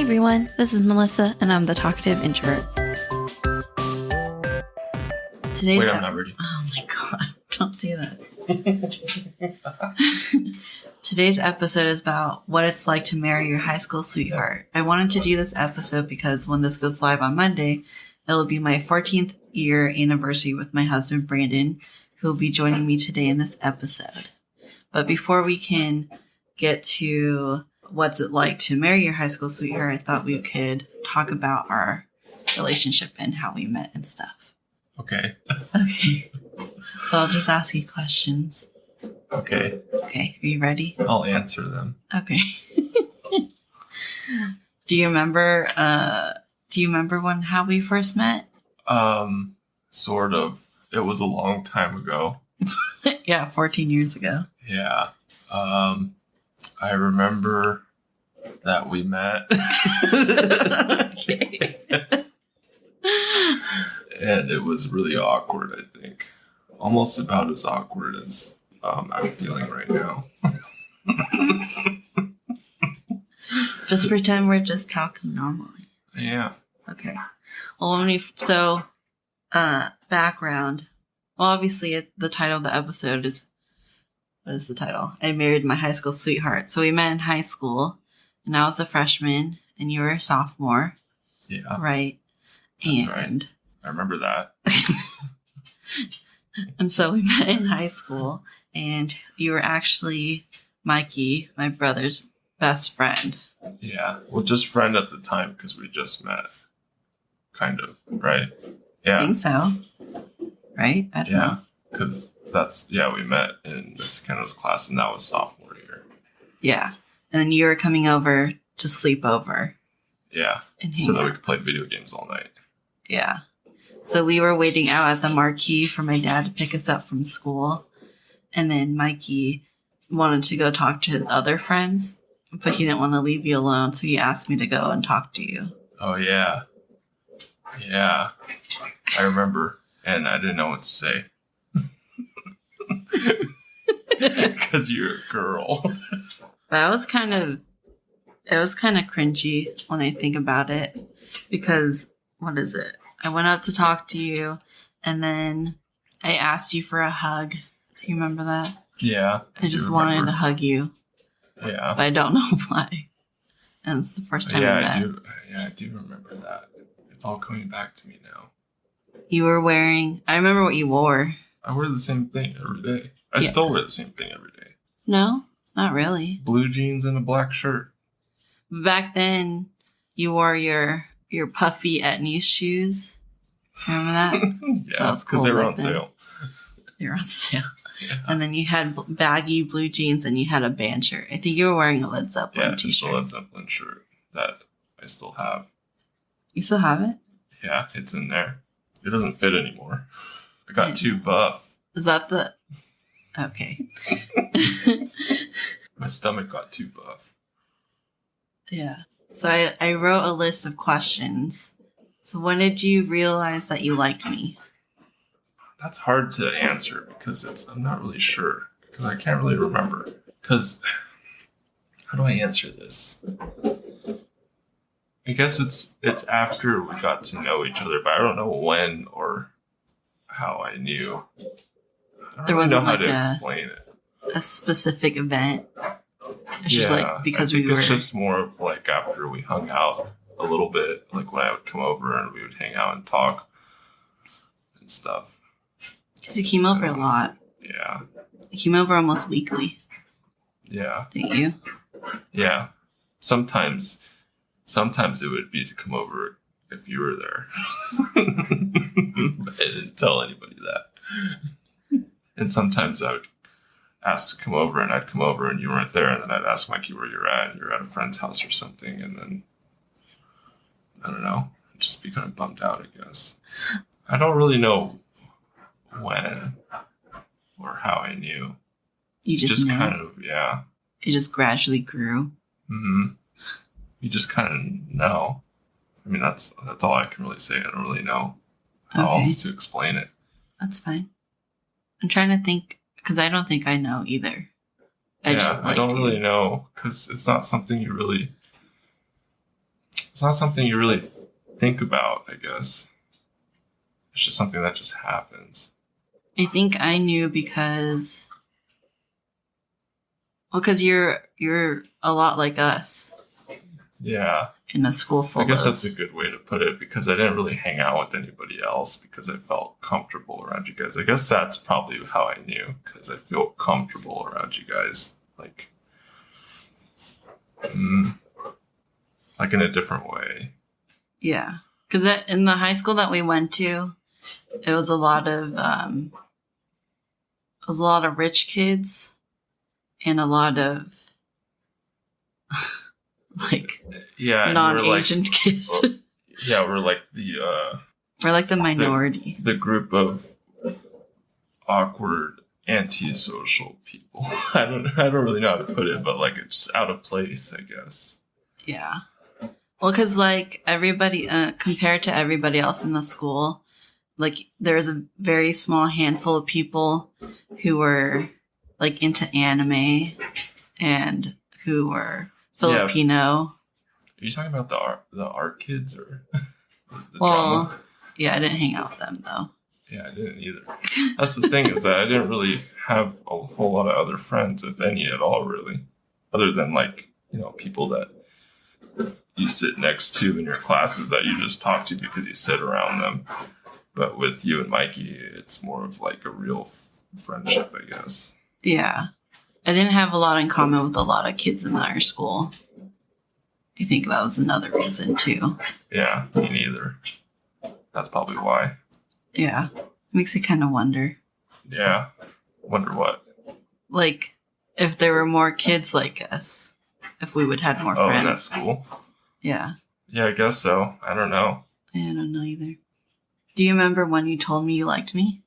everyone, this is Melissa, and I'm the talkative introvert. Wait, I'm not ready. Oh my god, don't do that. Today's episode is about what it's like to marry your high school sweetheart. I wanted to do this episode because when this goes live on Monday, it will be my 14th year anniversary with my husband, Brandon, who will be joining me today in this episode. But before we can get to what's it like to marry your high school sweetheart, I thought we could talk about our relationship and how we met and stuff. Okay. Okay. So I'll just ask you questions. Okay. Okay. Are you ready? I'll answer them. Okay. Do you remember when how we first met? Sort of. It was a long time ago. Yeah, 14 years ago. Yeah. I remember that we met. Okay. And it was really awkward, I think. Almost about as awkward as I'm feeling right now. Just pretend we're just talking normally. Yeah. Okay. Well, background. Well, obviously, the title of the episode is, what is the title? I married my high school sweetheart. So we met in high school, and I was a freshman, and you were a sophomore. Yeah. Right? That's right. I remember that. And so we met in high school, and you were actually Mikey, my brother's best friend. Yeah. Well, just friend at the time because we just met. Kind of, right? Yeah. I think so. Right? I don't know. Because we met in Miss McKenna's class, and that was sophomore year. Yeah. And then you were coming over to sleep over. Yeah. So that we could play video games all night. Yeah. So we were waiting out at the marquee for my dad to pick us up from school. And then Mikey wanted to go talk to his other friends, but he didn't want to leave you alone. So he asked me to go and talk to you. Oh, yeah. Yeah. I remember. And I didn't know what to say. Because you're a girl. But it was kind of cringy when I think about it. Because, what is it? I went up to talk to you, and then I asked you for a hug. Do you remember that? Yeah. I just wanted to hug you. Yeah. But I don't know why. And it's the first time we met. I do remember that. It's all coming back to me now. You were wearing... I remember what you wore. I wear the same thing every day. I still wear the same thing every day. No, not really. Blue jeans and a black shirt. Back then, you wore your puffy Etnies shoes. Remember that? Yeah, because they were on sale. They were on sale. Yeah. And then you had baggy blue jeans and you had a band shirt. I think you were wearing a Led Zeppelin t-shirt. It's a Led Zeppelin shirt that I still have. You still have it? Yeah, it's in there. It doesn't fit anymore. I got too buff. Is that the... Okay. My stomach got too buff. Yeah. So I wrote a list of questions. So when did you realize that you liked me? That's hard to answer because I'm not really sure. Because I can't really remember. Because how do I answer this? I guess it's after we got to know each other, but I don't know when or how I knew. I don't really know how to explain it. A specific event. It's just like because we were. It's just more of like after we hung out a little bit, like when I would come over and we would hang out and talk and stuff. Because you came over a lot. Yeah. You came over almost weekly. Yeah. Didn't you? Yeah. Sometimes it would be to come over if you were there. But I didn't tell anybody that. And sometimes I would ask to come over and I'd come over and you weren't there, and then I'd ask Mikey where you're at, and you're at a friend's house or something, and then I don't know, I'd just be kind of bummed out, I guess. I don't really know when or how I knew. You just knew. Kind of, yeah. It just gradually grew. Mm-hmm. You just kind of know. I mean, that's all I can really say. I don't really know how else to explain it. That's fine. I'm trying to think, because I don't think I know either. I don't really know, because it's not something you really... it's not something you really think about, I guess. It's just something that just happens. I think I knew because you're a lot like us Yeah. in a school full I guess of... that's a good way to put it, because I didn't really hang out with anybody else because I felt comfortable around you guys. I guess that's probably how I knew, because I feel comfortable around you guys. Like in a different way. Yeah. Because in the high school that we went to, it was a lot of rich kids and a lot of like non-Asian kids. Yeah, we're like we're like the minority. The group of awkward, antisocial people. I don't really know how to put it, but like it's out of place, I guess. Yeah. Well, because like everybody, compared to everybody else in the school, like there's a very small handful of people who were like into anime and who were Filipino. Yeah. Are you talking about the art kids or the drama? Yeah, I didn't hang out with them though. Yeah, I didn't either. That's the thing, is that I didn't really have a whole lot of other friends, if any at all, really, other than like, people that you sit next to in your classes that you just talk to because you sit around them. But with you and Mikey, it's more of like a real friendship, I guess. Yeah. I didn't have a lot in common with a lot of kids in our school. I think that was another reason too. Yeah, me neither. That's probably why. Yeah. It makes you kind of wonder. Yeah. Wonder what? Like, if there were more kids like us, if we would have more friends. Oh, that's cool. Yeah. Yeah, I guess so. I don't know. I don't know either. Do you remember when you told me you liked me?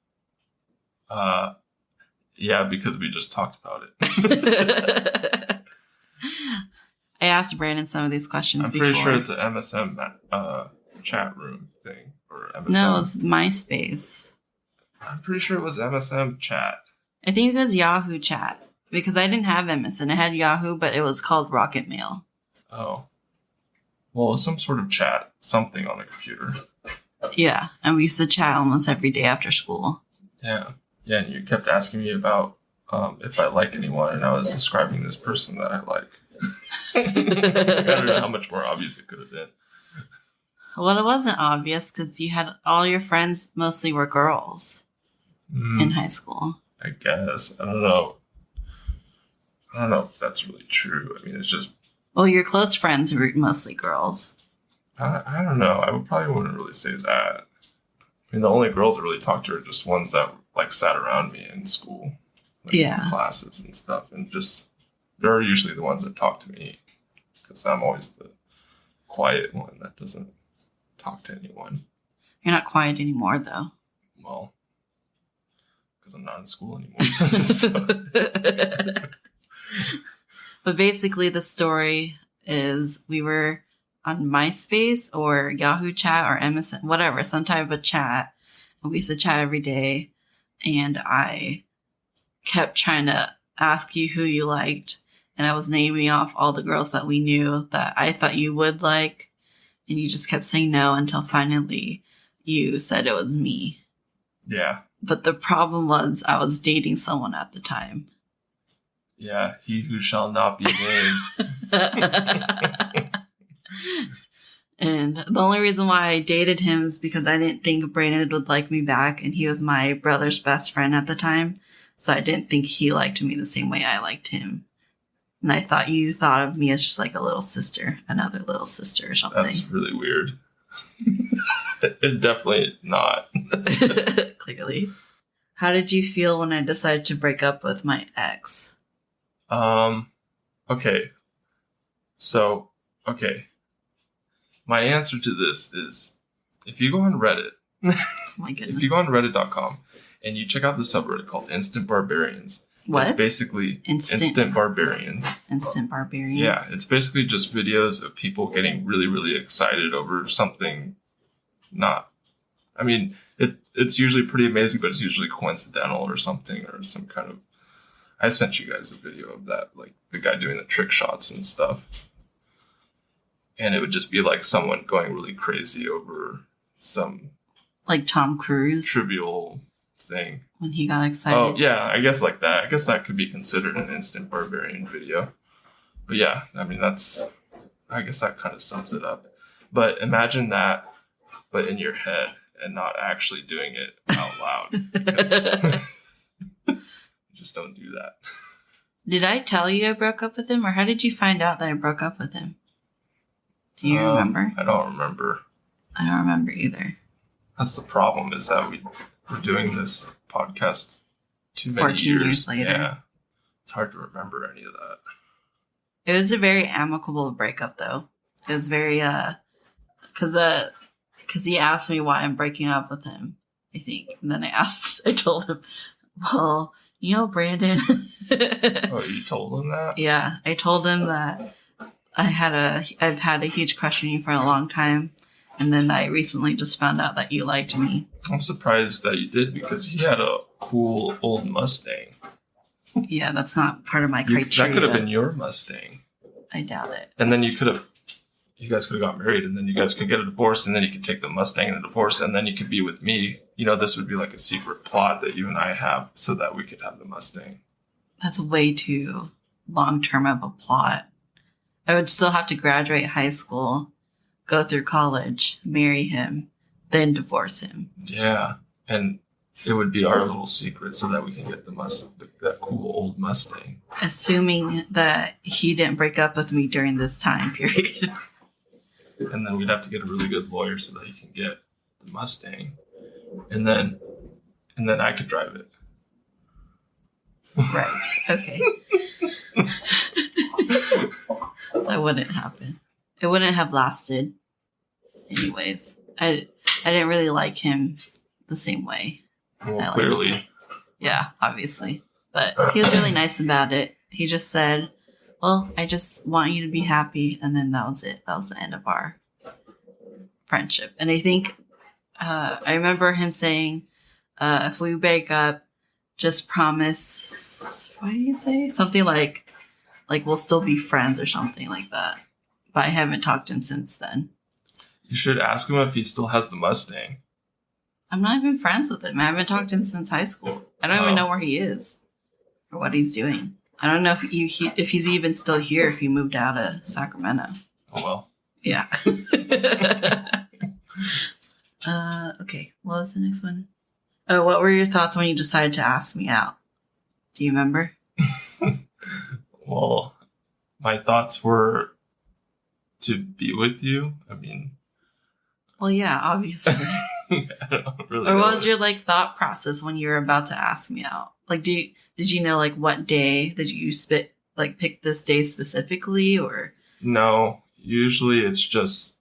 Yeah, because we just talked about it. I asked Brandon some of these questions I'm pretty sure it's an MSM chat room thing. Or MSM. No, it was MySpace. I'm pretty sure it was MSM chat. I think it was Yahoo chat. Because I didn't have MSN. I had Yahoo, but it was called Rocket Mail. Oh. Well, it was some sort of chat. Something on the computer. Yeah, and we used to chat almost every day after school. Yeah. Yeah, and you kept asking me about if I like anyone, and I was describing this person that I like. I don't know how much more obvious it could have been. Well, it wasn't obvious because you had all your friends mostly were girls in high school. I guess. I don't know if that's really true. I mean, it's just... Well, your close friends were mostly girls. I don't know. I probably wouldn't really say that. I mean, the only girls I really talked to are just ones that like sat around me in school. Like, in classes and stuff. And just, they're usually the ones that talk to me. Because I'm always the quiet one that doesn't talk to anyone. You're not quiet anymore, though. Well, because I'm not in school anymore. But basically the story is we were on MySpace or Yahoo chat or MSN, whatever, some type of chat. And we used to chat every day. And I kept trying to ask you who you liked. And I was naming off all the girls that we knew that I thought you would like. And you just kept saying no until finally you said it was me. Yeah. But the problem was I was dating someone at the time. Yeah, he who shall not be named. And the only reason why I dated him is because I didn't think Brandon would like me back, and he was my brother's best friend at the time. So I didn't think he liked me the same way I liked him. And I thought you thought of me as just like a little sister, another little sister or something. That's really weird. Definitely not. Clearly. How did you feel when I decided to break up with my ex? Okay. So, okay. My answer to this is, if you go on Reddit, oh my goodness. If you go on reddit.com and you check out the subreddit called Instant Barbarians, what? It's basically Instant Barbarians. Instant Barbarians? Yeah, it's basically just videos of people getting really, really excited over something I mean, it's usually pretty amazing, but it's usually coincidental or something, or some kind of... I sent you guys a video of that, like the guy doing the trick shots and stuff. And it would just be like someone going really crazy over some Like Tom Cruise trivial thing. when he got excited. Oh, yeah, I guess like that. I guess that could be considered an instant barbarian video. But yeah, I mean, I guess that kind of sums it up. But imagine that, but in your head and not actually doing it out loud. Because just don't do that. Did I tell you I broke up with him, or how did you find out that I broke up with him? Do you remember? I don't remember. I don't remember either. That's the problem, is that we're doing this podcast too many 14 years later. Yeah. It's hard to remember any of that. It was a very amicable breakup, though. It was very, because he asked me why I'm breaking up with him, I think. And then I told him, well, you know, Brandon. Oh, you told him that? Yeah, I told him that I've had a huge crush on you for a long time. And then I recently just found out that you liked me. I'm surprised that you did, because he had a cool old Mustang. Yeah, that's not part of my criteria. That could have been your Mustang. I doubt it. And then you guys could have got married, and then you guys could get a divorce, and then you could take the Mustang and the divorce, and then you could be with me. You know, this would be like a secret plot that you and I have so that we could have the Mustang. That's way too long-term of a plot. I would still have to graduate high school, go through college, marry him, then divorce him. Yeah, and it would be our little secret so that we can get that cool old Mustang. Assuming that he didn't break up with me during this time period. And then we'd have to get a really good lawyer so that he can get the Mustang. And then I could drive it. Right. Okay. That wouldn't happen. It wouldn't have lasted. Anyways, I didn't really like him the same way. Well, clearly. Yeah, obviously. But he was really nice about it. He just said, well, I just want you to be happy. And then that was it. That was the end of our friendship. And I think, I remember him saying, if we break up, just promise, what did he say? Something like we'll still be friends or something like that. But I haven't talked to him since then. You should ask him if he still has the Mustang. I'm not even friends with him. I haven't talked to him since high school. I don't even know where he is or what he's doing. I don't know if he's even still here, if he moved out of Sacramento. Oh, well. Yeah. Okay. What was the next one? Oh, what were your thoughts when you decided to ask me out? Do you remember? Well, my thoughts were to be with you. I mean... Well, yeah, obviously. I don't really or know what was your thought process when you were about to ask me out? Did you know what day did you pick this day specifically, or? No, usually it's just.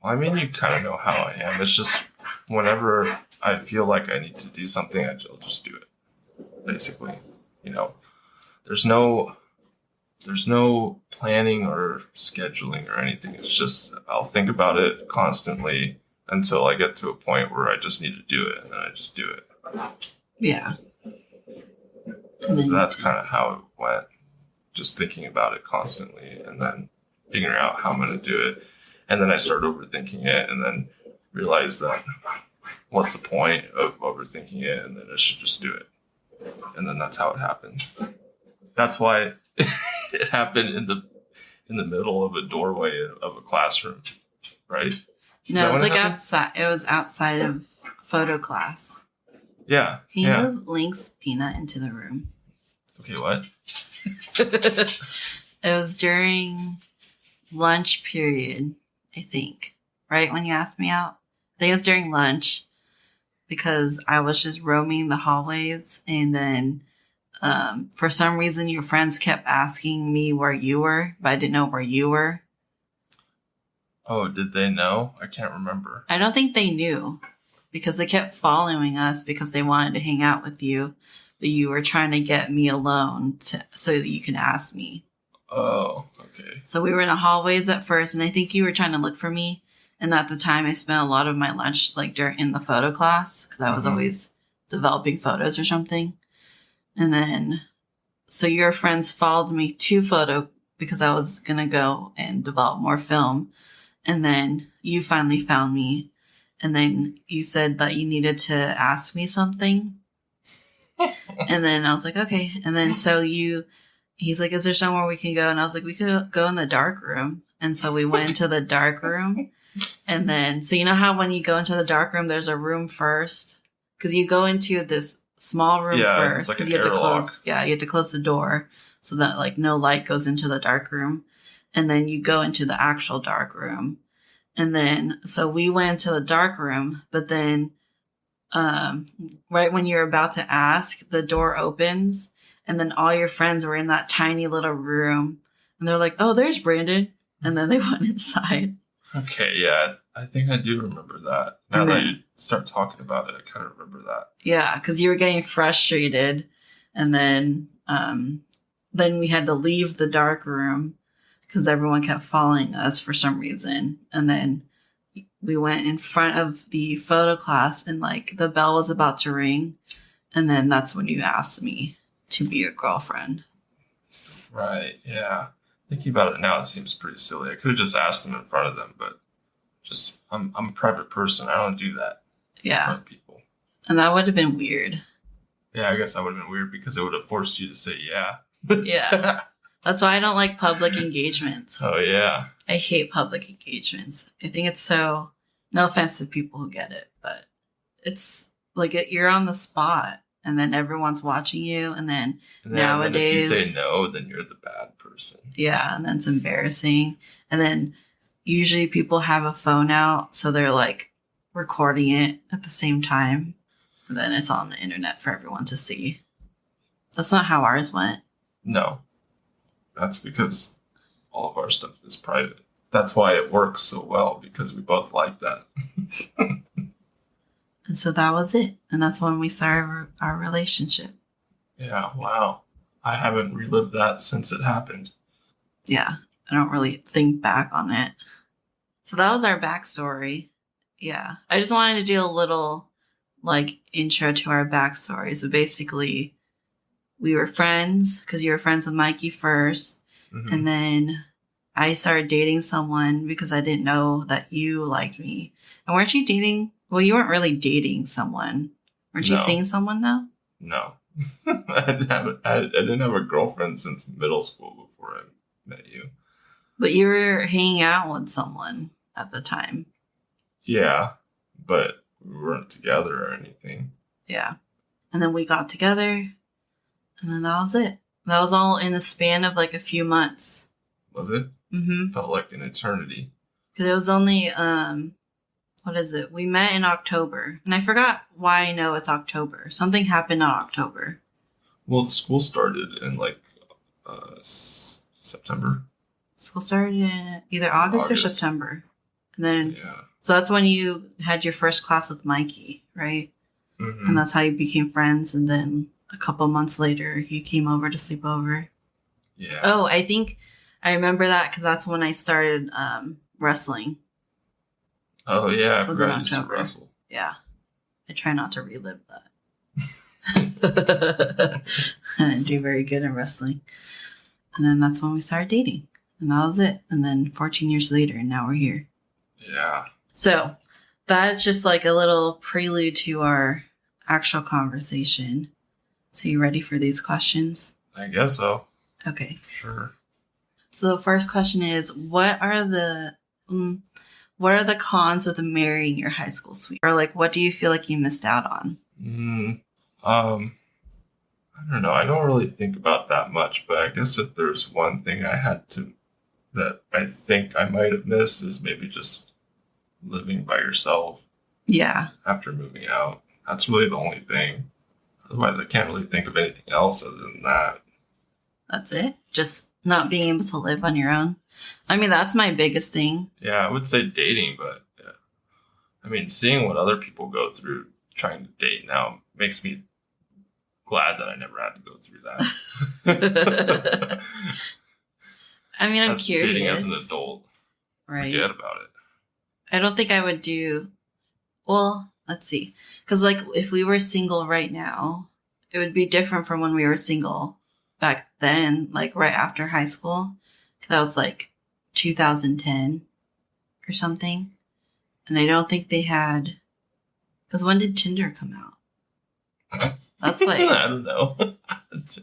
Well, I mean, you kind of know how I am. It's just whenever I feel like I need to do something, I'll just do it. Basically, there's no planning or scheduling or anything. It's just I'll think about it constantly until I get to a point where I just need to do it, and then I just do it. Yeah. So that's kind of how it went. Just thinking about it constantly, and then figuring out how I'm going to do it. And then I started overthinking it, and then realized that what's the point of overthinking it, and then I should just do it. And then that's how it happened. That's why it happened in the middle of a doorway of a classroom, right? No, it was outside. It was outside of photo class. Yeah. Can you move Link's peanut into the room? Okay, what? It was during lunch period, I think. Right when you asked me out? I think it was during lunch because I was just roaming the hallways, and then for some reason your friends kept asking me where you were, but I didn't know where you were. Oh, did they know? I can't remember. I don't think they knew because they kept following us because they wanted to hang out with you, but you were trying to get me alone so that you can ask me. Oh, okay. So we were in the hallways at first, and I think you were trying to look for me. And at the time, I spent a lot of my lunch in the photo class because I was always developing photos or something. And then, so your friends followed me to photo because I was going to go and develop more film. And then you finally found me. And then you said that you needed to ask me something. And then I was like, okay. And then he's like, is there somewhere we can go? And I was like, we could go in the dark room. And so we went into the dark room. And then, so you know how when you go into the dark room, there's a room first? Because you go into this small room first. Because you have to close. Yeah, you have to close the door so that like no light goes into the dark room. And then you go into the actual dark room. And then, so we went to the dark room, but then, right when you're about to ask, the door opens, and then all your friends were in that tiny little room, and they're like, oh, there's Brandon. And then they went inside. Okay, yeah, I think I do remember that. Now that you start talking about it, I kind of remember that. Yeah, because you were getting frustrated, and then we had to leave the dark room because everyone kept following us for some reason. And then we went in front of the photo class, and like the bell was about to ring. And then that's when you asked me to be your girlfriend. Right, yeah. Thinking about it now, it seems pretty silly. I could have just asked them in front of them, but just, I'm a private person. I don't do that. Yeah. In front of people. And that would have been weird. Yeah, I guess that would have been weird because it would have forced you to say yeah. Yeah. That's why I don't like public engagements. Oh, yeah. I hate public engagements. I think it's so, no offense to people who get it, but it's like you're on the spot and then everyone's watching you. And then nowadays, if you say no, then you're the bad person. Yeah. And then it's embarrassing. And then usually people have a phone out. So they're like recording it at the same time. And then it's on the internet for everyone to see. That's not how ours went. No. That's because all of our stuff is private. That's why it works so well, because we both like that. And so that was it. And that's when we started our relationship. Yeah, wow. I haven't relived that since it happened. Yeah, I don't really think back on it. So that was our backstory. Yeah, I just wanted to do a little like intro to our backstory. So basically, we were friends because you were friends with Mikey first. Mm-hmm. And then I started dating someone because I didn't know that you liked me. And weren't you dating? Well, you weren't really dating someone. Weren't you seeing someone though? No. I didn't have a girlfriend since middle school before I met you. But you were hanging out with someone at the time. Yeah, but we weren't together or anything. Yeah. And then we got together. And then that was it. That was all in the span of like a few months. Was it? Mm-hmm. Felt like an eternity. Because it was only, what is it? We met in October. And I forgot why I know it's October. Something happened in October. Well, the school started in like September. School started in either August or September. And then, so that's when you had your first class with Mikey, right? Mm-hmm. And that's how you became friends. And then a couple months later, you came over to sleep over. Yeah. Oh, I think I remember that because that's when I started wrestling. Oh, yeah. I forgot you used to wrestle. Yeah. I try not to relive that. I didn't do very good in wrestling. And then that's when we started dating. And that was it. And then 14 years later, and now we're here. Yeah. So that's just like a little prelude to our actual conversation. So you ready for these questions? I guess so. Okay. Sure. So the first question is, what are the cons with marrying your high school sweetheart? Or like, what do you feel like you missed out on? I don't know. I don't really think about that much, but I guess if there's one thing that I think I might have missed is maybe just living by yourself. Yeah. After moving out. That's really the only thing. Otherwise, I can't really think of anything else other than that. That's it? Just not being able to live on your own? I mean, that's my biggest thing. Yeah, I would say dating, but I mean, seeing what other people go through trying to date now makes me glad that I never had to go through that. I mean, I'm curious. Dating as an adult. Right. Forget about it. I don't think I would do... Well, let's see. Because, like, if we were single right now, it would be different from when we were single back then, like, right after high school. That was like 2010 or something. And I don't think they had, because when did Tinder come out? That's like I don't know.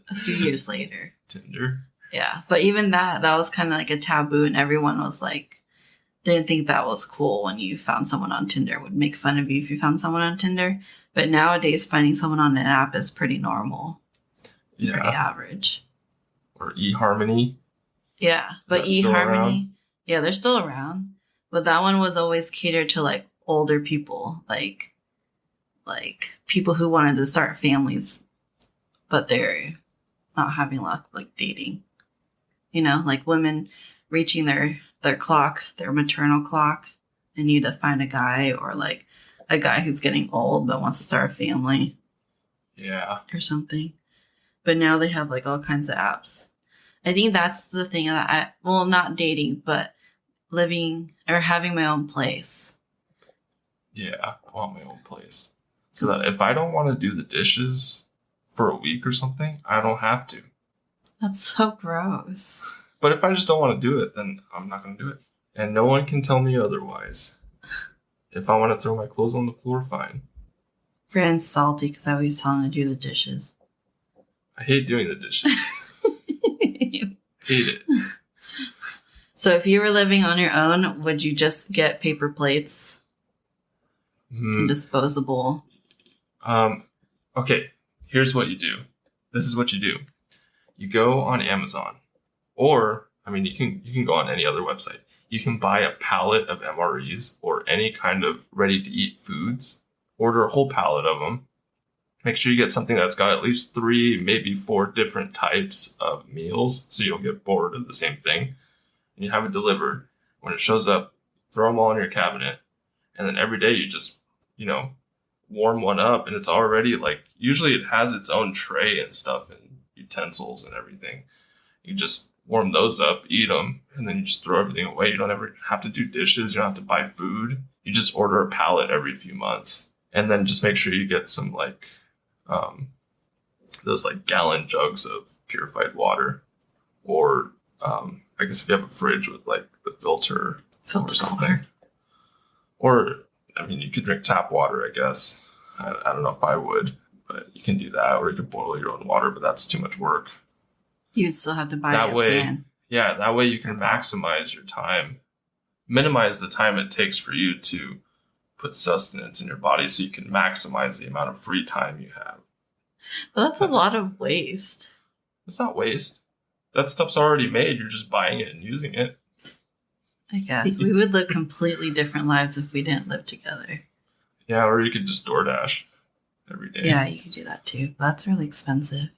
a few years later. Tinder. Yeah, but even that was kind of like a taboo, and everyone was like, didn't think that was cool when you found someone on Tinder, would make fun of you if you found someone on Tinder. But nowadays, finding someone on an app is pretty normal. Yeah. Pretty average. Or eHarmony. Yeah, but eHarmony, yeah, they're still around. But that one was always catered to like older people, like people who wanted to start families, but they're not having luck like dating. You know, like women reaching their clock, their maternal clock, and need to find a guy, or like a guy who's getting old but wants to start a family. Yeah. Or something. But now they have like all kinds of apps. I think that's the thing that not dating, but living or having my own place. Yeah, I want my own place. So that if I don't want to do the dishes for a week or something, I don't have to. That's so gross. But if I just don't want to do it, then I'm not going to do it. And no one can tell me otherwise. If I want to throw my clothes on the floor, fine. Brandon's salty because I always tell him to do the dishes. I hate doing the dishes. Hate it. So if you were living on your own, would you just get paper plates and disposable? Okay, here's what you do. This is what you do. You go on Amazon, or I mean, you can go on any other website. You can buy a pallet of MREs or any kind of ready-to-eat foods. Order a whole pallet of them. Make sure you get something that's got at least 3, maybe 4 different types of meals, so you don't get bored of the same thing. And you have it delivered. When it shows up, throw them all in your cabinet, and then every day you just, warm one up, and it's already usually it has its own tray and stuff and utensils and everything. You just warm those up, eat them, and then you just throw everything away. You don't ever have to do dishes. You don't have to buy food. You just order a pallet every few months, and then just make sure you get some those gallon jugs of purified water, or I guess if you have a fridge with the filter or something, water. Or I mean, you could drink tap water, I guess. I don't know if I would, but you can do that, or you could boil your own water, but that's too much work. You'd still have to buy that a way. pan. Yeah, that way you can maximize your time, minimize the time it takes for you to put sustenance in your body, so you can maximize the amount of free time you have. But that's a lot of waste. It's not waste. That stuff's already made. You're just buying it and using it. I guess we would live completely different lives if we didn't live together. Yeah, or you could just DoorDash every day. Yeah, you could do that too. But that's really expensive.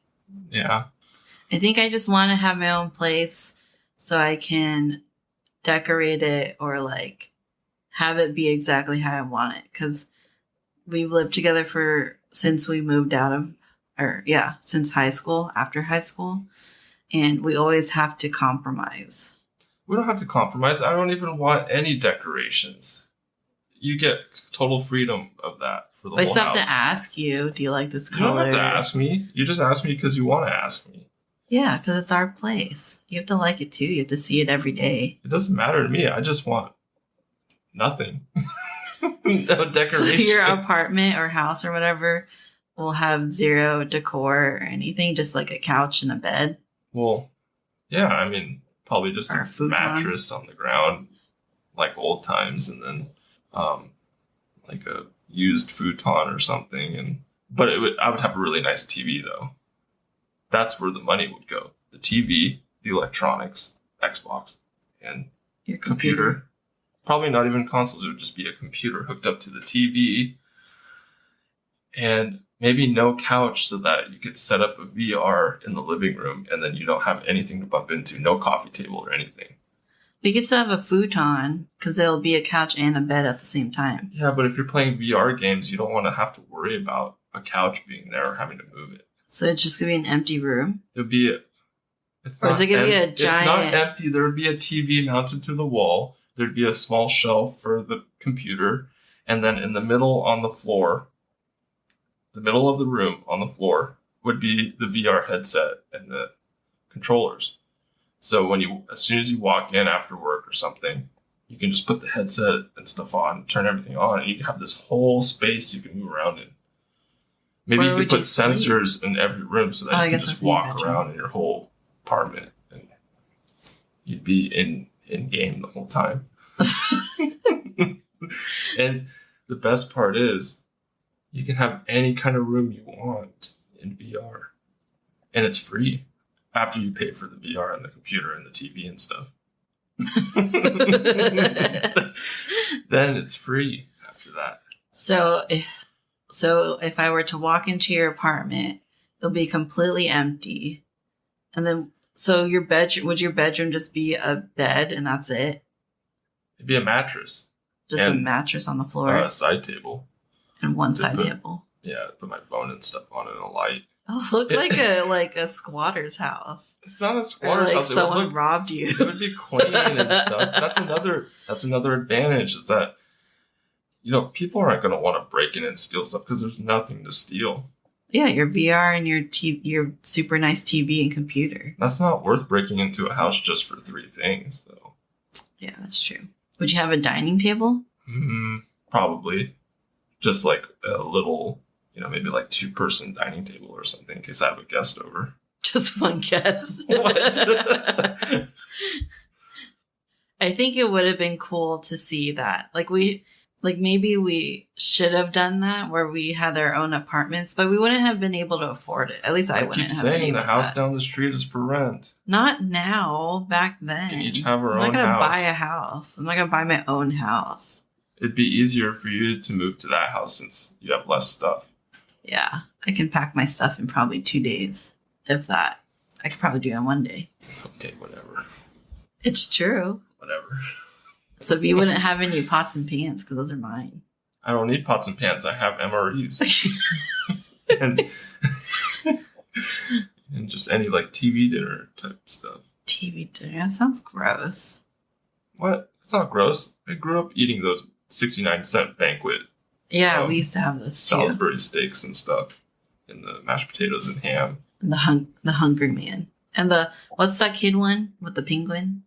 Yeah. I think I just want to have my own place so I can decorate it or have it be exactly how I want it. Because we've lived together since we moved since high school, after high school. And we always have to compromise. We don't have to compromise. I don't even want any decorations. You get total freedom of that for the whole house. I still have to ask you, do you like this color? You don't have to ask me. You just ask me because you want to ask me. Yeah, because it's our place. You have to like it too. You have to see it every day. It doesn't matter to me. I just want nothing. No decoration. So your apartment or house or whatever will have zero decor or anything, just like a couch and a bed. Well, yeah, I mean, probably just a mattress on the ground, like old times, and then a used futon or something. But I would have a really nice TV though. That's where the money would go. The TV, the electronics, Xbox, and your computer. Probably not even consoles. It would just be a computer hooked up to the TV. And maybe no couch, so that you could set up a VR in the living room and then you don't have anything to bump into. No coffee table or anything. We could still have a futon because there'll be a couch and a bed at the same time. Yeah, but if you're playing VR games, you don't want to have to worry about a couch being there or having to move it. So it's just going to be an empty room? It'll be or is it going to be a giant... It's not empty. There would be a TV mounted to the wall. There'd be a small shelf for the computer. And then in the middle on the floor, the middle of the room on the floor, would be the VR headset and the controllers. So as soon as you walk in after work or something, you can just put the headset and stuff on, turn everything on, and you can have this whole space you can move around in. Maybe Where you could would put sensors in every room so that you can just walk around in your whole apartment and you'd be in game the whole time. And the best part is you can have any kind of room you want in VR. And it's free after you pay for the VR and the computer and the TV and stuff. Then it's free after that. So if I were to walk into your apartment, it'll be completely empty. And then, so would your bedroom just be a bed and that's it? It'd be a mattress. Just a mattress on the floor? A side table. And one side table. Yeah, put my phone and stuff on it and a light. Oh, look like a squatter's house. It's not a squatter's house. Someone robbed you. It would be clean and stuff. That's another advantage is that, people aren't going to want to break in and steal stuff because there's nothing to steal. Yeah, your VR and your super nice TV and computer. That's not worth breaking into a house just for 3 things, though. Yeah, that's true. Would you have a dining table? Probably. Just like a little, maybe like 2-person dining table or something in case I have a guest over. Just one guest. What? I think it would have been cool to see that. Maybe we should have done that where we had our own apartments, but we wouldn't have been able to afford it. At least I wouldn't have been able to. I keep saying the house down the street is for rent. Not now, back then. We can each have our own house. I'm not going to buy a house. I'm not going to buy my own house. It'd be easier for you to move to that house since you have less stuff. Yeah, I can pack my stuff in probably 2 days, if that. I could probably do it in 1 day. Okay, whatever. It's true. Whatever. So you wouldn't have any pots and pans because those are mine. I don't need pots and pans. I have MREs. and just any TV dinner type stuff. TV dinner? That sounds gross. What? It's not gross. I grew up eating those 69-cent banquet. Yeah, we used to have those too. Salisbury steaks and stuff. And the mashed potatoes and ham. And the Hungry Man. And what's that kid one with the penguin?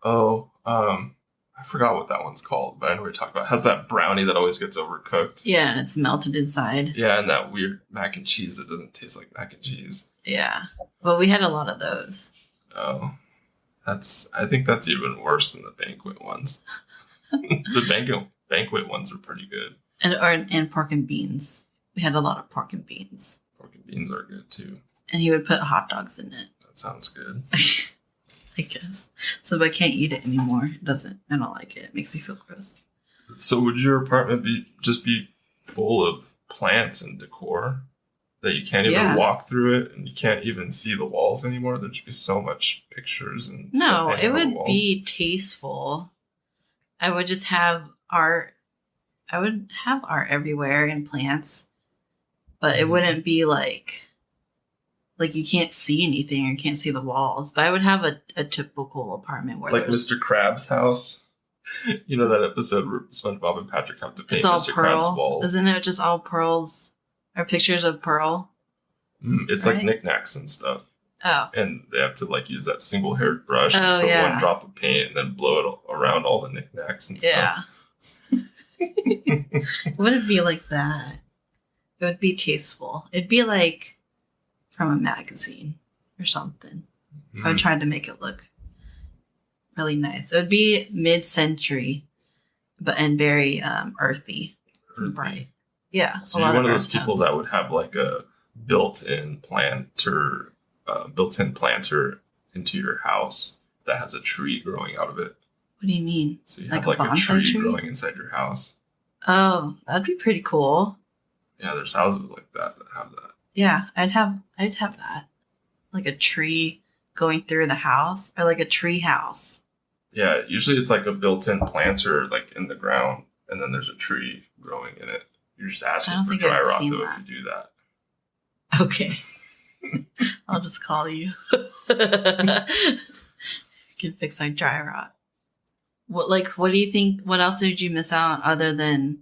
Oh, I forgot what that one's called, but I know what you're talking about. It has that brownie that always gets overcooked. Yeah, and it's melted inside. Yeah, and that weird mac and cheese that doesn't taste like mac and cheese. Yeah. Well, we had a lot of those. Oh. I think that's even worse than the banquet ones. The banquet ones are pretty good. And pork and beans. We had a lot of pork and beans. Pork and beans are good too. And he would put hot dogs in it. That sounds good. I guess. So if I can't eat it anymore, I don't like it. It makes me feel gross. So would your apartment just be full of plants and decor that you can't even walk through it and you can't even see the walls anymore? There'd just be so much pictures and no, it would be tasteful. I would just have art. I would have art everywhere and plants, but it wouldn't be like you can't see anything or you can't see the walls. But I would have a typical apartment where Mr. Krabs' house. You know that episode where SpongeBob and Patrick have to paint Mr. Krabs' walls? Isn't it just all pearls or pictures of pearl? It's right? Like knickknacks and stuff. Oh. And they have to use that single-haired brush and put one drop of paint and then blow it around all the knickknacks and stuff. It wouldn't be like that. It would be tasteful. It'd be like from a magazine or something. I would try to make it look really nice. It would be mid-century, and very earthy. And bright. Yeah. So you're one of those people that would have a built-in planter into your house that has a tree growing out of it. What do you mean? So you have a tree growing inside your house. Oh, that'd be pretty cool. Yeah, there's houses like that have that. Yeah, I'd have that. Like a tree going through the house, or like a tree house. Yeah, usually it's like a built-in planter in the ground, and then there's a tree growing in it. You're just asking for dry rot though if you do that. Okay. I'll just call you. You can fix my dry rot. What do you think? What else did you miss out on other than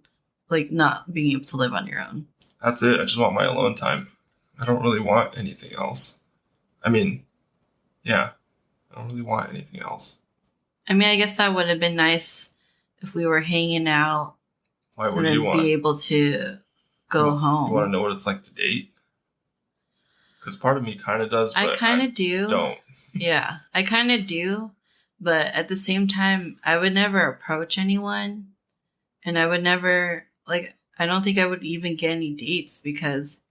not being able to live on your own? That's it. I just want my alone time. I don't really want anything else. I mean, yeah. I don't really want anything else. I mean, I guess that would have been nice if we were hanging out Why? What and do you then want? be able to go home. You want to know what it's like to date? Because part of me kind of does, but I kind of do. Don't. Yeah, I kind of do. But at the same time, I would never approach anyone. And I would never, like, I don't think I would even get any dates because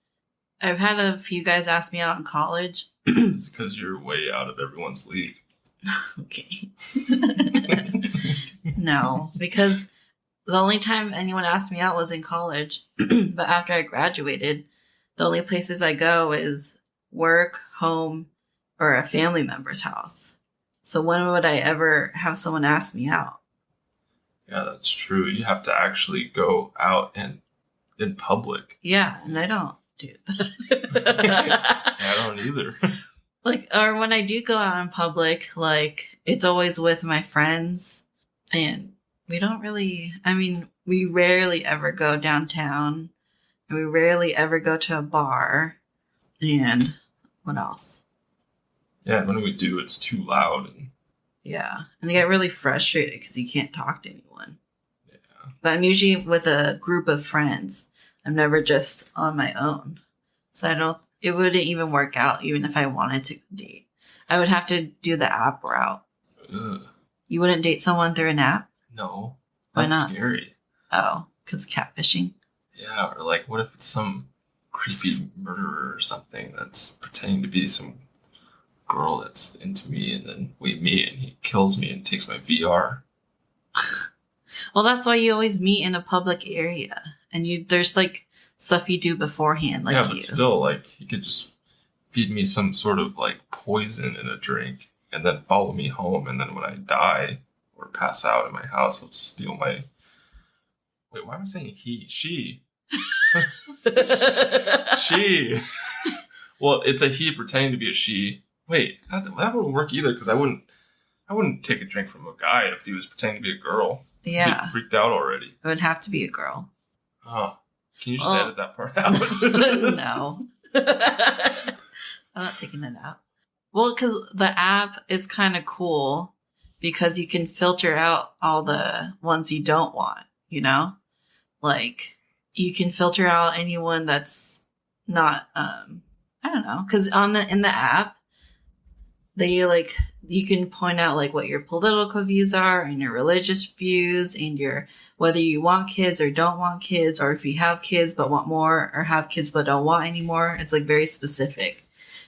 I've had a few guys ask me out in college. It's because you're way out of everyone's league. Okay. No, because the only time anyone asked me out was in college. But after I graduated, the only places I go is work, home, or a family member's house. So when would I ever have someone ask me out? Yeah, that's true. You have to actually go out and in public. Yeah, and I don't do Yeah, that. I don't either. Like, or when I do go out in public, like, it's always with my friends. And we don't really, I mean, we rarely ever go downtown. And we rarely ever go to a bar. And what else? Yeah, when we do, it's too loud. And Yeah. And I get really frustrated because you can't talk to anyone. yeah. But I'm usually with a group of friends. I'm never just on my own. So it wouldn't even work out even if I wanted to date. I would have to do the app route. Ugh. You wouldn't date someone through an app? No. Why That's not? scary. Oh, because catfishing? Yeah, or like, what if it's some creepy murderer or something that's pretending to be some girl that's into me, and then we meet and he kills me and takes my VR. Well, that's why you always meet in a public area. And there's like stuff you do beforehand. Like yeah, but still, like, he could just feed me some sort of like poison in a drink and then follow me home, and then when I die or pass out in my house, he'll steal my... Wait, why am I saying he? She. She. Well, it's a he pretending to be a she. Wait, that wouldn't work either, because I wouldn't take a drink from a guy if he was pretending to be a girl. Yeah. I'd be freaked out already. It would have to be a girl. Oh. Can you just edit that part out? No. I'm not taking that out. Well, because the app is kind of cool because you can filter out all the ones you don't want, you know? Like, you can filter out anyone that's not, I don't know. Because in the app, they like, you can point out like what your political views are and your religious views and whether you want kids or don't want kids, or if you have kids but want more, or have kids but don't want any more. It's like very specific.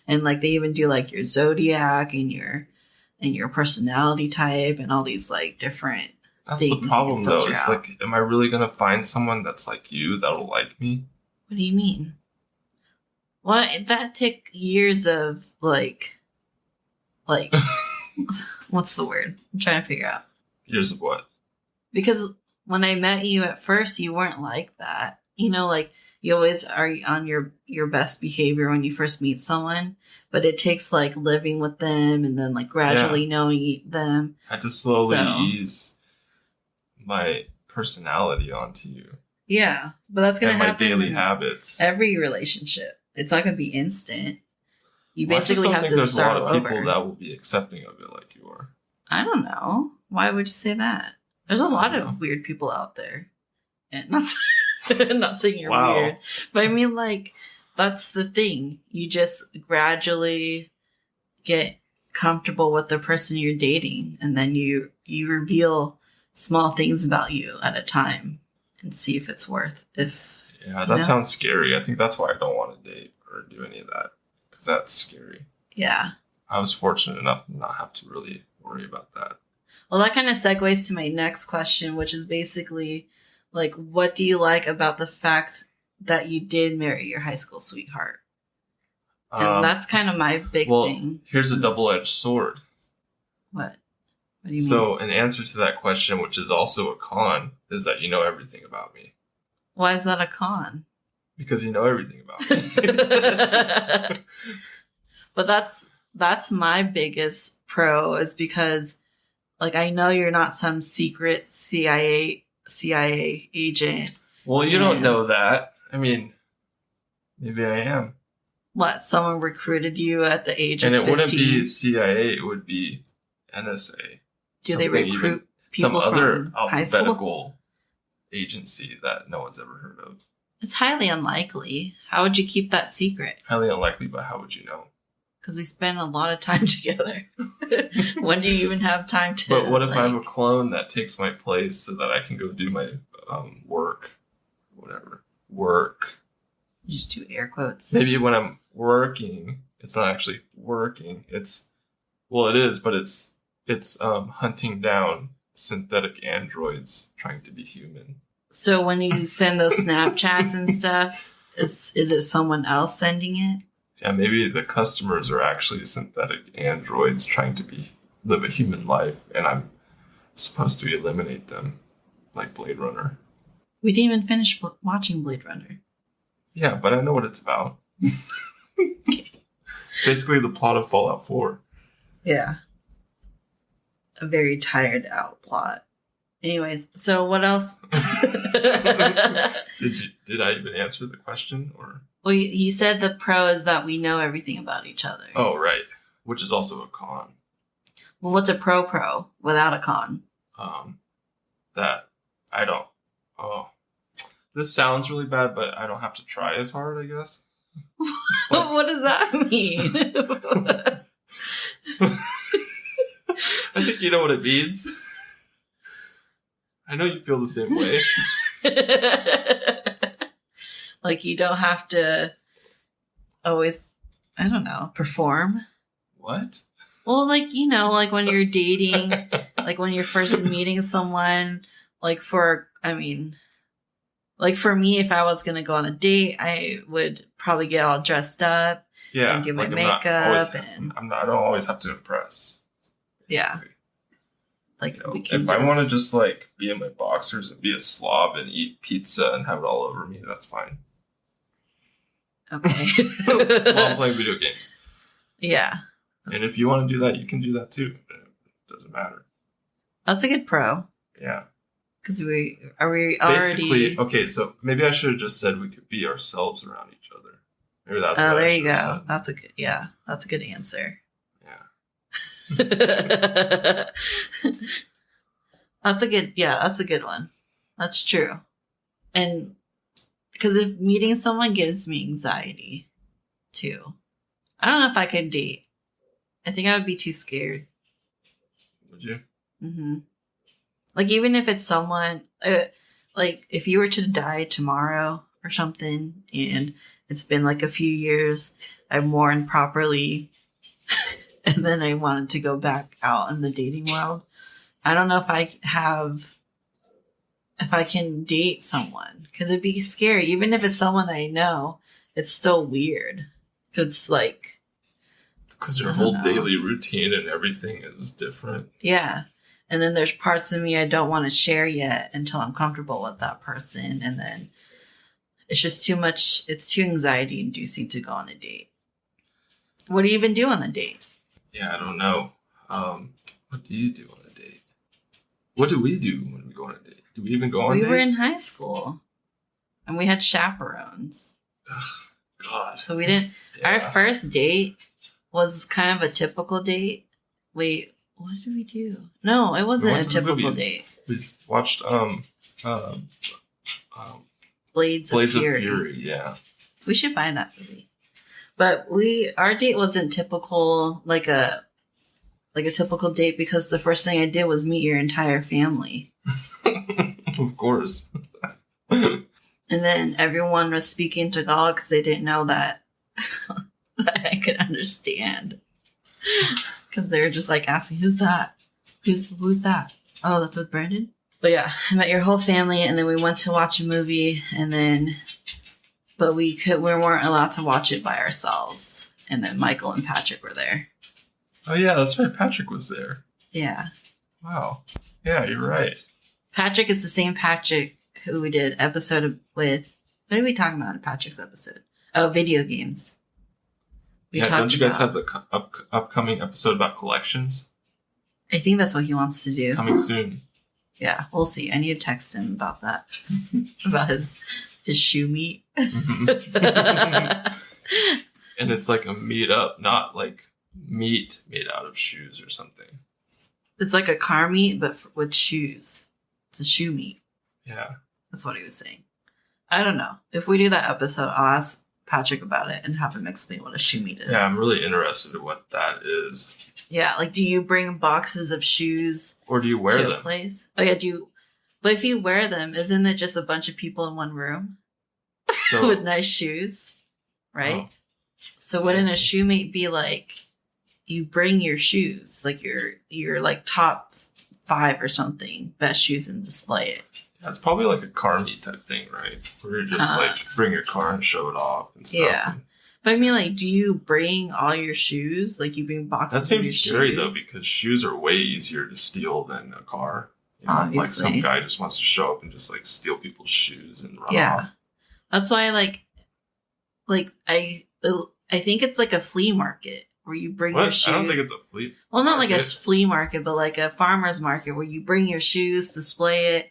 And like they even do like your zodiac and your personality type and all these like different That's things the problem though. It's out. like, am I really gonna find someone that's like you that'll like me? What do you mean? Well, that took years of like what's the word? I'm trying to figure out. Years of what? Because when I met you at first, you weren't like that. You know, like you always are on your best behavior when you first meet someone, but it takes like living with them and then like gradually knowing them. I had to slowly ease my personality onto you. Yeah, but that's gonna happen. My daily habits. Every relationship, it's not gonna be instant. You Well, basically have to start over. There's a lot of people that will be accepting of it like you are. I don't know. Why would you say that? There's a lot of weird people out there, and not saying you're weird, but I mean like that's the thing. You just gradually get comfortable with the person you're dating, and then you reveal small things about you at a time and see if it's worth. Yeah, that sounds scary. I think that's why I don't want to date or do any of that, because that's scary. Yeah. I was fortunate enough to not have to really worry about that. Well, that kind of segues to my next question, which is basically like, what do you like about the fact that you did marry your high school sweetheart? And that's kind of my big thing. Here's a double-edged sword. What? What do you mean? So, an answer to that question, which is also a con, is that you know everything about me. Why is that a con? Because you know everything about me. But that's my biggest pro, is because like I know you're not some secret CIA agent. Well, you don't know that. I mean, maybe I am. What? Someone recruited you at the age And of 15? it wouldn't be CIA, it would be NSA. Do they recruit some people other from high school? alphabetical agency that no one's ever heard of? It's highly unlikely. How would you keep that secret? Highly unlikely, but how would you know? Because we spend a lot of time together. When do you even have time to... But what if I have a clone that takes my place so that I can go do my work? Whatever. Work. You just do air quotes. Maybe when I'm working, it's not actually working. It is, but it's hunting down synthetic androids trying to be human. So when you send those Snapchats and stuff, is it someone else sending it? Yeah, maybe the customers are actually synthetic androids trying to live a human life, and I'm supposed to eliminate them, like Blade Runner. We didn't even finish watching Blade Runner. Yeah, but I know what it's about. Basically the plot of Fallout 4. Yeah. A very tired out plot. Anyways, so what else? Did I even answer the question? Or Well, you said the pro is that we know everything about each other. Oh, right. Which is also a con. Well, what's a pro without a con? That I don't... Oh. This sounds really bad, but I don't have to try as hard, I guess. What does that mean? I think you know what it means. I know you feel the same way. Like you don't have to always, I don't know, perform. What? Well, like, like when you're dating, like when you're first meeting someone, like for me, if I was going to go on a date, I would probably get all dressed up and do my makeup. I don't always have to impress. Yeah. Like, if I want to just like be in my boxers and be a slob and eat pizza and have it all over me, that's fine. Okay. While I'm playing video games. Yeah. And if you want to do that, you can do that too. It doesn't matter. That's a good pro. Yeah. Because we already... Basically, okay, so maybe I should have just said we could be ourselves around each other. Maybe that's what there I you go. said. That's a good answer. Yeah. That's a good one. That's true. And because if meeting someone gives me anxiety too. I don't know if I could date. I think I would be too scared. Would you? Mm-hmm. Like even if it's someone, like if you were to die tomorrow or something and it's been like a few years, I've mourned properly and then I wanted to go back out in the dating world. I don't know if I can date someone because it'd be scary. Even if it's someone I know, it's still weird. Cause it's like, because your whole daily routine and everything is different. Yeah. And then there's parts of me I don't want to share yet until I'm comfortable with that person. And then it's just too much. It's too anxiety inducing to go on a date. What do you even do on a date? Yeah, I don't know. What do you do on a date? What do we do when we go on a date? Do we even go on dates? We were in high school and we had chaperones. Ugh, God. So we didn't. Yeah. Our first date was kind of a typical date. Wait, what did we do? No, it wasn't a typical date. We watched Blades of Fury. Yeah. We should buy that movie. But our date wasn't typical, like a typical date because the first thing I did was meet your entire family. Of course. And then everyone was speaking Tagalog because they didn't know that I could understand. Because they were just like asking, who's that? Who's that? Oh, that's with Brandon? But yeah, I met your whole family and then we went to watch a movie but we weren't allowed to watch it by ourselves. And then Michael and Patrick were there. Oh yeah, that's right. Patrick was there. Yeah. Wow. Yeah, you're right. Patrick is the same Patrick who we did episode with. What did we talk about in Patrick's episode? Oh, video games. Don't you guys have the upcoming episode about collections? I think that's what he wants to do. Coming soon. Yeah, we'll see. I need to text him about that. About his shoe meet. Mm-hmm. And it's like a meet-up, not like meat made out of shoes or something. It's like a car meet, but with shoes. It's a shoe meet. Yeah. That's what he was saying. I don't know. If we do that episode, I'll ask Patrick about it and have him explain what a shoe meet is. Yeah, I'm really interested in what that is. Yeah, like do you bring boxes of shoes or do you wear to them? A place? Oh yeah, do you? But if you wear them, isn't it just a bunch of people in one room So, with nice shoes, right? Oh. So wouldn't a shoe meet be like you bring your shoes, like your like top 5 or something, best shoes and display it? That's probably like a car meet type thing, right? Where you just like bring your car and show it off and stuff. Yeah. But I mean, like, do you bring all your shoes? Like, you bring boxes That seems of your scary shoes? though, because shoes are way easier to steal than a car. You know, Obviously. like some guy just wants to show up and just like steal people's shoes and run Yeah. off. That's why, I think it's like a flea market where you bring your What? shoes. I don't think it's a flea. Well, not like a market. flea market, but like a farmer's market where you bring your shoes, display it.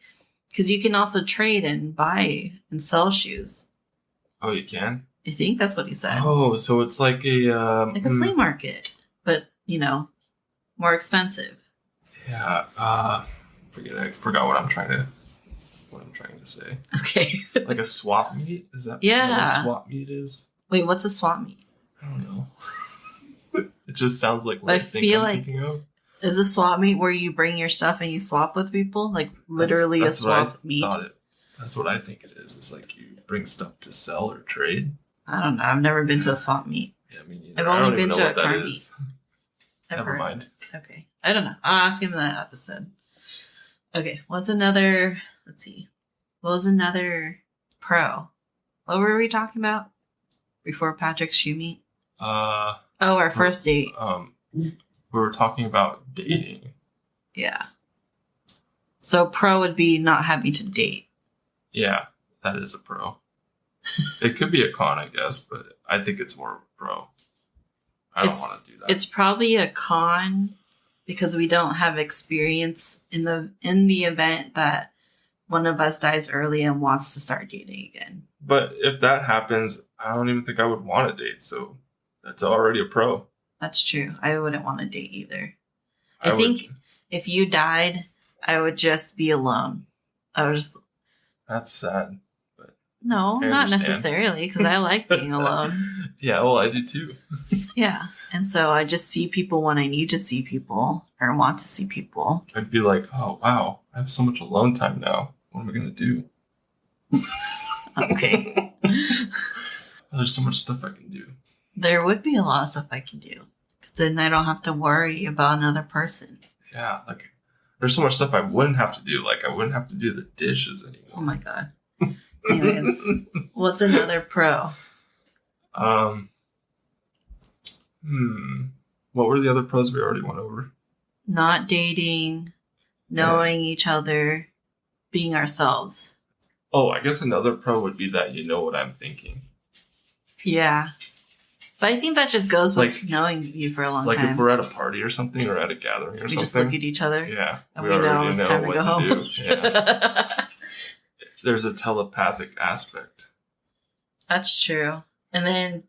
Because you can also trade and buy and sell shoes. Oh, you can? I think that's what he said. Oh, so it's like a Flea market, but more expensive. Yeah, I forgot what I'm trying to say. Okay. Like a swap meet? Is that Yeah. what a swap meet is? Wait, what's a swap meet? I don't know. It just sounds like what I I think feel I'm like- thinking of. Is a swap meet where you bring your stuff and you swap with people? Like literally That's a swap what I meet? thought that's what I think it is. It's like you bring stuff to sell or trade. I don't know. I've never been to a swap meet. Yeah, I mean, I've I only don't been even to know a what that car is. I've Never heard. mind. Okay. I don't know. I'll ask him in that episode. Okay. What's another? Let's see. What was another pro? What were we talking about before Patrick's shoe meet? Oh, our first date. We were talking about dating. Yeah. So pro would be not having to date. Yeah, that is a pro. It could be a con, I guess, but I think it's more pro. I don't want to do that. It's probably a con because we don't have experience in the event that one of us dies early and wants to start dating again. But if that happens, I don't even think I would want to date. So that's already a pro. That's true. I wouldn't want to date either. I I think if you died, I would just be alone. That's sad. No, I not understand. necessarily, because I like being alone. Yeah, well, I do too. Yeah. And so I just see people when I need to see people or want to see people. I'd be like, oh, wow, I have so much alone time now. What am I going to do? Okay. There's so much stuff I can do. There would be a lot of stuff I can do. Because then I don't have to worry about another person. Yeah, like, there's so much stuff I wouldn't have to do. Like, I wouldn't have to do the dishes anymore. Oh my God. Anyways, what's another pro? What were the other pros we already went over? Not dating, knowing each other, being ourselves. Oh, I guess another pro would be that you know what I'm thinking. Yeah. But I think that just goes with Like- knowing you for a long Like time. if we're at a party or something, or at a gathering or we something. just look at each other. Yeah, and we know it's time to go home. do. Yeah. There's a telepathic aspect. That's true. And then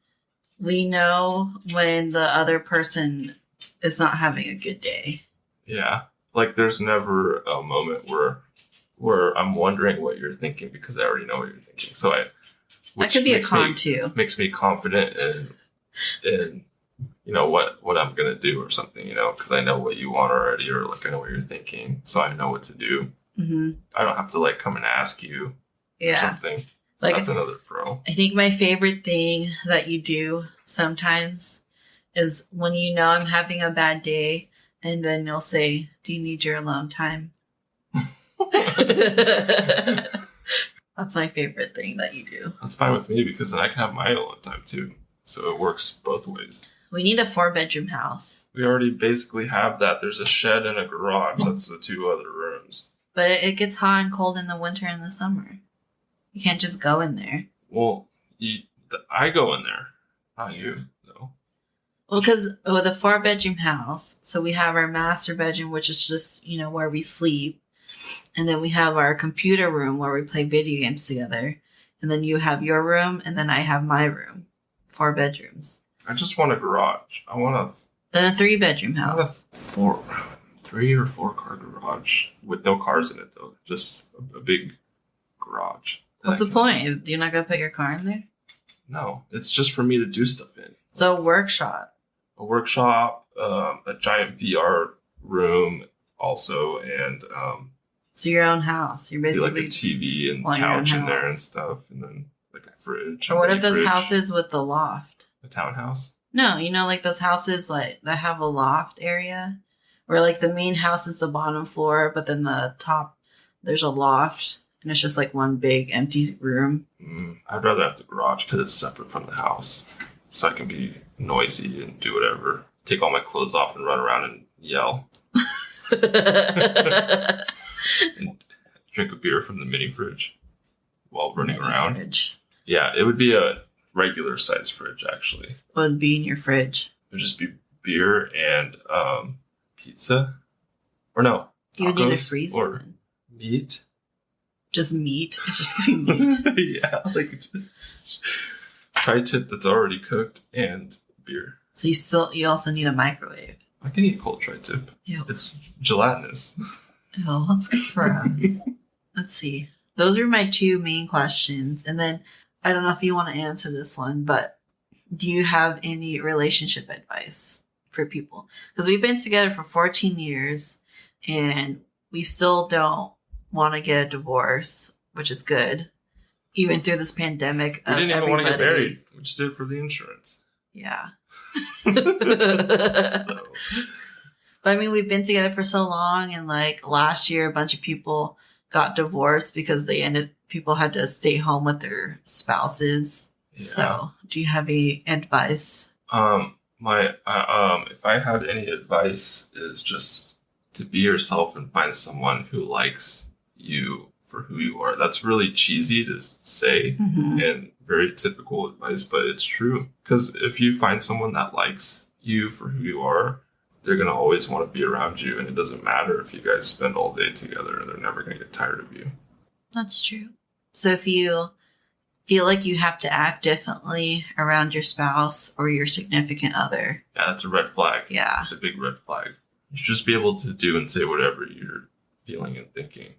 we know when the other person is not having a good day. Yeah, like there's never a moment where I'm wondering what you're thinking because I already know what you're thinking. So That could be a con too. Makes me confident in what I'm gonna do or something, because I know what you want already, or like I know what you're thinking, so I know what to do. Mm-hmm. I don't have to like come and ask you or Yeah. something. Like- That's another pro. I think my favorite thing that you do sometimes is when you know I'm having a bad day and then you'll say, "Do you need your alone time?" That's my favorite thing that you do. That's fine with me because then I can have my alone time too. So it works both ways. We need a 4-bedroom house, We already basically have that. There's a shed and a garage. That's the 2 other rooms. but it gets hot and cold in the winter and the summer. You can't just go in there. Well, I go in there, not you, though. Well, because with a 4-bedroom house, so we have our master bedroom, which is just, where we sleep. And then we have our computer room where we play video games together. And then you have your room, and then I have my room. 4 bedrooms. I just want a garage. I want Then a 3-bedroom house. a 3 or 4 car garage with no cars in it though. Just a big garage. What's the point? You're not going to put your car in there? No, it's just for me to do stuff in. So a workshop. A workshop, a giant VR room also, and So your own house. You're basically like a TV and couch in there and stuff, and then like a fridge. Or what if those houses with the loft? A townhouse? No, like those houses like that have a loft area, where like the main house is the bottom floor, but then the top there's a loft, and it's just like one big empty room. I'd rather have the garage because it's separate from the house, so I can be noisy and do whatever. Take all my clothes off and run around and yell. And drink a beer from the mini fridge while running around. Fridge. Yeah, it would be a regular size fridge actually. What would be in your fridge? It would just be beer and pizza. Or no. You would need a freezer or then. Meat. Just meat? It's just gonna be meat. Yeah, like just tri-tip that's already cooked and beer. So you also need a microwave. I can eat cold tri-tip. Ew. It's gelatinous. Oh, that's good for us. Let's see. Those are my 2 main questions. And then I don't know if you want to answer this one, but do you have any relationship advice for people? Because we've been together for 14 years and we still don't want to get a divorce, which is good. Even through this pandemic. We didn't even want to get married. We just did it for the insurance. Yeah. So. But I mean, we've been together for so long, and like last year, a bunch of people got divorced because people had to stay home with their spouses. Yeah. So, do you have any advice? If I had any advice, is just to be yourself and find someone who likes you for who you are. That's really cheesy to say and very typical advice, but it's true. Because if you find someone that likes you for who you are, they're going to always want to be around you, and it doesn't matter if you guys spend all day together. They're never going to get tired of you. That's true. So if you feel like you have to act differently around your spouse or your significant other. Yeah, that's a red flag. Yeah. It's a big red flag. You should just be able to do and say whatever you're feeling and thinking.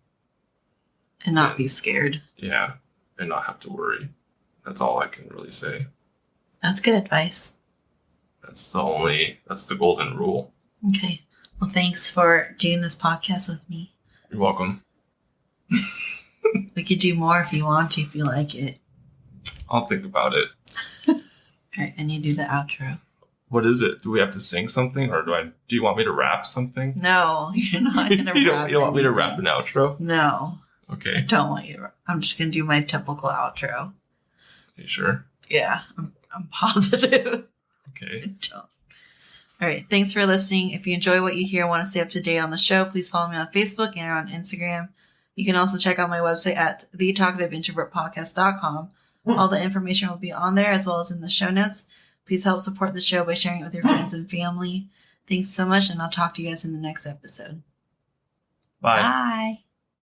And not be scared. Yeah, and not have to worry. That's all I can really say. That's good advice. That's the golden rule. Okay. Well, thanks for doing this podcast with me. You're welcome. We could do more if you want to, if you like it. I'll think about it. All right, and you do the outro. What is it? Do we have to sing something, or do you want me to rap something? No, you're not going to rap. You don't want me to rap an outro? No. Okay. I don't want you to rap. I'm just going to do my typical outro. Are you sure? Yeah, I'm positive. Okay. I don't. All right. Thanks for listening. If you enjoy what you hear and want to stay up to date on the show, please follow me on Facebook and on Instagram. You can also check out my website at thetalkativeintrovertpodcast.com. All the information will be on there as well as in the show notes. Please help support the show by sharing it with your friends and family. Thanks so much, and I'll talk to you guys in the next episode. Bye. Bye.